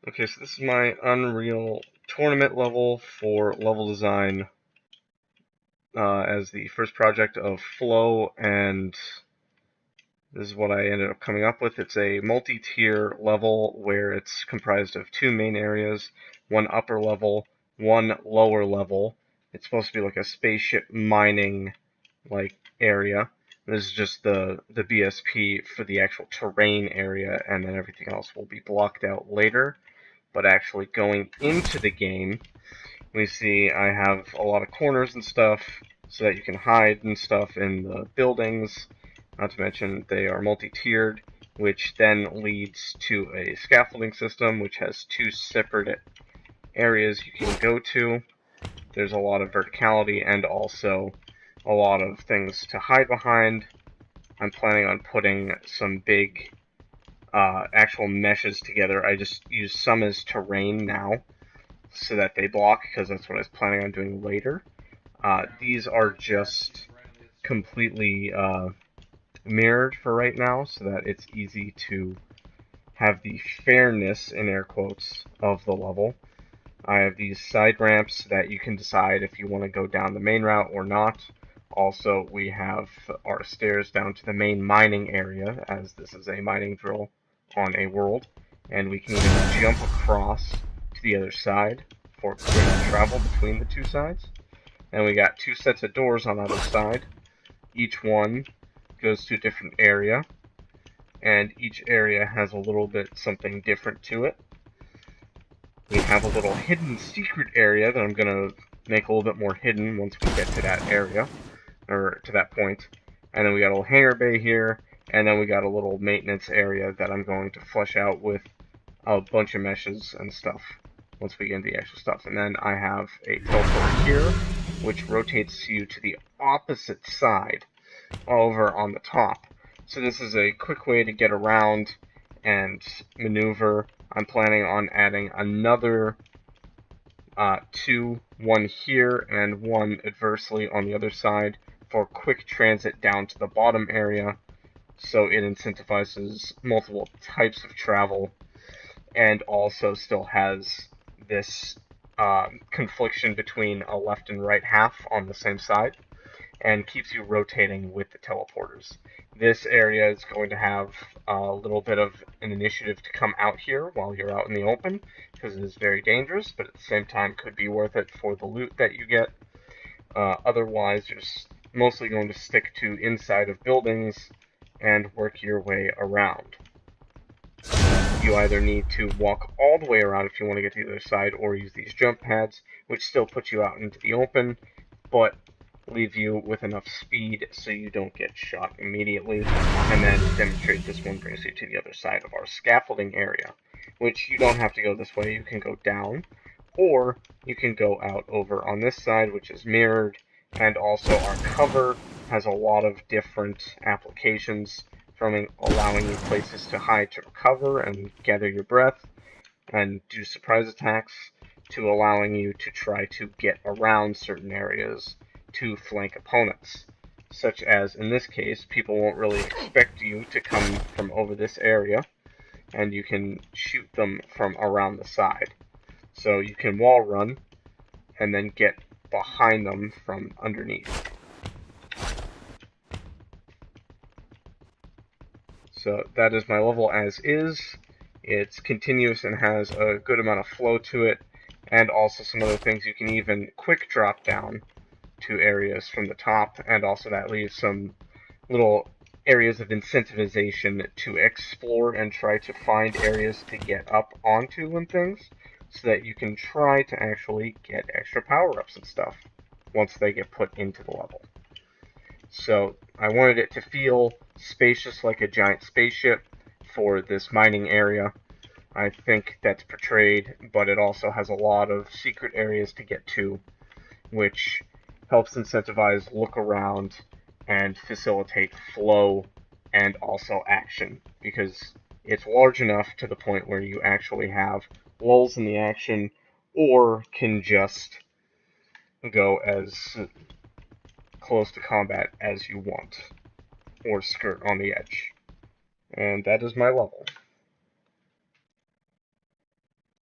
Okay, so this is my Unreal Tournament level for level design as the first project of Flow, and this is what I ended up coming up with. It's a multi-tier level where it's comprised of two main areas, one upper level, one lower level. It's supposed to be like a spaceship mining area. This is just the BSP for the actual terrain area, and then everything else will be blocked out later. But actually going into the game, we see I have a lot of corners and stuff so that you can hide and stuff in the buildings. Not to mention they are multi-tiered, which then leads to a scaffolding system which has two separate areas you can go to. There's a lot of verticality and also a lot of things to hide behind. I'm planning on putting some big actual meshes together. I just use some as terrain now so that they block, because that's what I was planning on doing later. These are just completely mirrored for right now so that it's easy to have the fairness, in air quotes, of the level. I have these side ramps that you can decide if you want to go down the main route or not. Also, we have our stairs down to the main mining area, as this is a mining drill on a world, and we can even jump across to the other side for quick travel between the two sides. And we got two sets of doors on either side. Each one goes to a different area, and each area has a little bit something different to it. We have a little hidden secret area that I'm going to make a little bit more hidden once we get to that area, or to that point. And then we got a little hangar bay here, and then we got a little maintenance area that I'm going to flesh out with a bunch of meshes and stuff once we get into the actual stuff. And then I have a teleporter here, which rotates you to the opposite side over on the top. So this is a quick way to get around and maneuver. I'm planning on adding another two, one here and one adversely on the other side for quick transit down to the bottom area, so it incentivizes multiple types of travel and also still has this confliction between a left and right half on the same side, and keeps you rotating with the teleporters. This area is going to have a little bit of an initiative to come out here while you're out in the open, because it is very dangerous, but at the same time could be worth it for the loot that you get. Otherwise, you're mostly going to stick to inside of buildings and work your way around. You either need to walk all the way around if you want to get to the other side, or use these jump pads, which still put you out into the open, but leave you with enough speed so you don't get shot immediately. And then to demonstrate, this one brings you to the other side of our scaffolding area, which you don't have to go this way. You can go down, or you can go out over on this side, which is mirrored, and also our cover has a lot of different applications, from allowing you places to hide to recover and gather your breath and do surprise attacks, to allowing you to try to get around certain areas to flank opponents. Such as, in this case, people won't really expect you to come from over this area, and you can shoot them from around the side. So you can wall run, and then get behind them from underneath. So that is my level as is. It's continuous and has a good amount of flow to it, and also some other things. You can even quick drop down to areas from the top, and also that leaves some little areas of incentivization to explore and try to find areas to get up onto and things, so that you can try to actually get extra power-ups and stuff once they get put into the level. So I wanted it to feel spacious like a giant spaceship for this mining area. I think that's portrayed, but it also has a lot of secret areas to get to, which helps incentivize look around and facilitate flow and also action, because it's large enough to the point where you actually have lulls in the action, or can just go as close to combat as you want, or skirt on the edge. And that is my level.